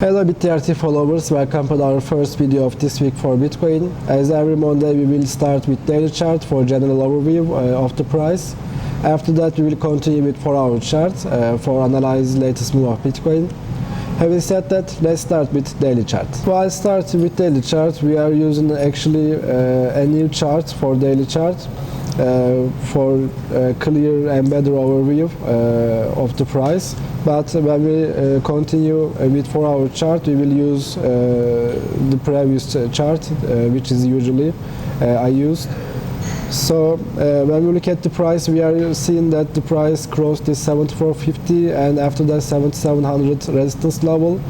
Hello BTRT followers, welcome to our first video of this week for Bitcoin. As every Monday we will start with daily chart for general overview of the price. After that we will continue with 4-hour chart for analyze latest move of Bitcoin. Having said that, let's start with daily chart. While starting with daily chart, we are using actually a new chart for daily chart for a clear and better overview of the price. But when we continue with 4-hour chart, we will use the previous chart, which is usually I used. So when we look at the price, we are seeing that the price crossed this 7450 and after that 7700 resistance level,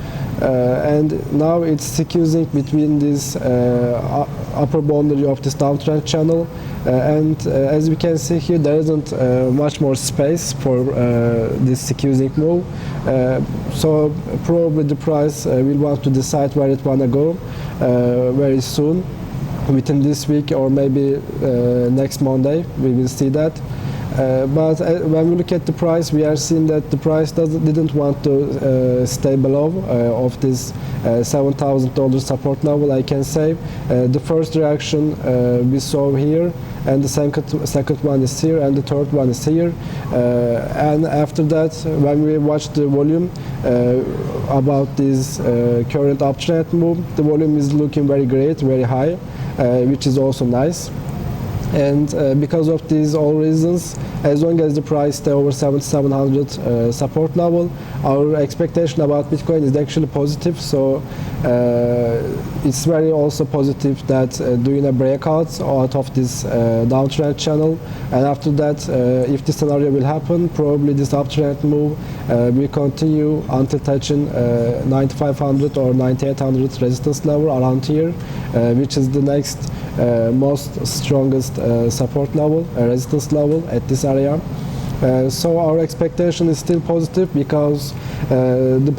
and now it's squeezing between this upper boundary of this downtrend channel, and as we can see here, there isn't much more space for this squeezing move, so probably the price will want to decide where it wanna go very soon. Within this week or maybe next Monday, we will see that. But when we look at the price, we are seeing that the price didn't want to stay below of this $7,000 support level, I can say. The first reaction we saw here, and the second one is here, and the third one is here. And after that, when we watch the volume about this current uptrend move, the volume is looking very great, very high, which is also nice. And because of these all reasons, as long as the price stay over 7700 support level, our expectation about Bitcoin is actually positive. So it's very also positive that doing a breakout out of this downtrend channel, and after that, if this scenario will happen, probably this uptrend move will continue until touching 9500 or 9800 resistance level around here, which is the next most strongest support level, resistance level at this area. So our expectation is still positive because the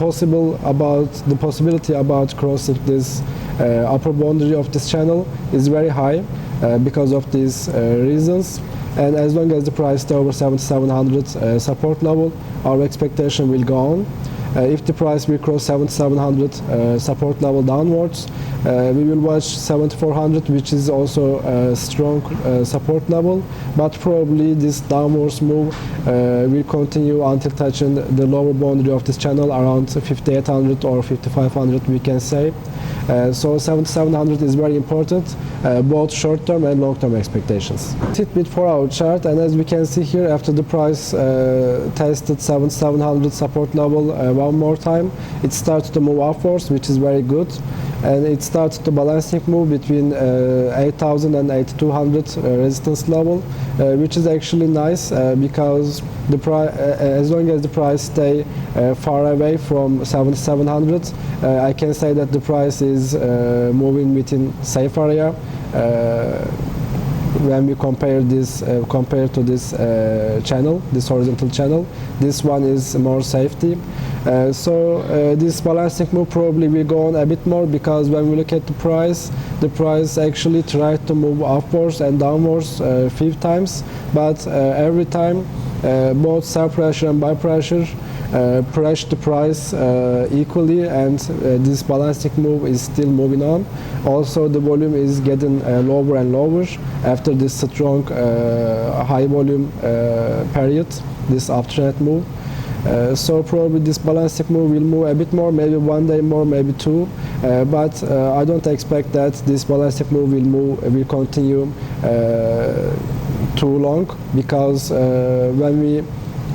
possibility about crossing this upper boundary of this channel is very high because of these reasons. And as long as the price stays over 7700 support level, our expectation will go on. If the price will cross 7700 support level downwards, we will watch 7400, which is also a strong support level, but probably this downwards move will continue until touching the lower boundary of this channel around 5800 or 5500, we can say. So 7700 is very important, both short-term and long-term expectations. Sit with 4-hour chart, and as we can see here, after the price tested 7700 support level one more time, it started to move upwards, which is very good, and it started to balancing move between 8000 and 8200 resistance level, which is actually nice because the price, as long as the price stay far away from 7700, I can say that the price is moving within safe area. When we compare this compared to this channel, this horizontal channel, this one is more safety. So this balancing move probably will go on a bit more, because when we look at the price actually tried to move upwards and downwards a few times, but every time both sell pressure and buy pressure pressure the price equally, and this balancing move is still moving on. Also the volume is getting lower and lower after this strong high volume period, this uptrend move. So probably this balancing move will move a bit more, maybe one day more, maybe two, but I don't expect that this balancing move will continue too long, because when we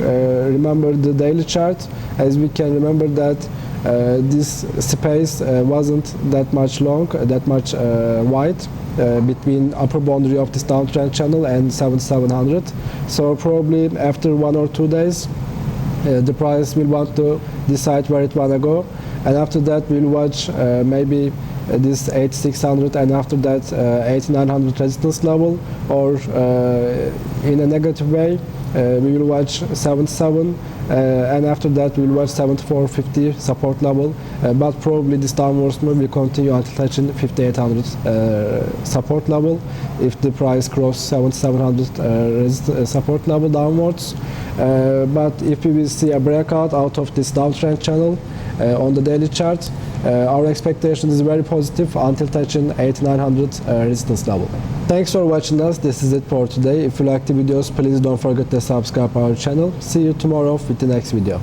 remember the daily chart, as we can remember that this space wasn't that much long, that much wide between upper boundary of this downtrend channel and 7700. So probably after 1 or 2 days, the price will want to decide where it wanna go, and after that we'll watch maybe this 8600, and after that 8900 resistance level, or in a negative way we will watch 77, and after that we will watch 7450 support level, but probably this downwards move will continue until touching 5800 support level if the price crosses 7700 support level downwards. But if we will see a breakout out of this downtrend channel on the daily chart, our expectation is very positive until touching 8900 resistance level. Thanks for watching us. This is it for today. If you like the videos, please don't forget to subscribe our channel. See you tomorrow with the next video.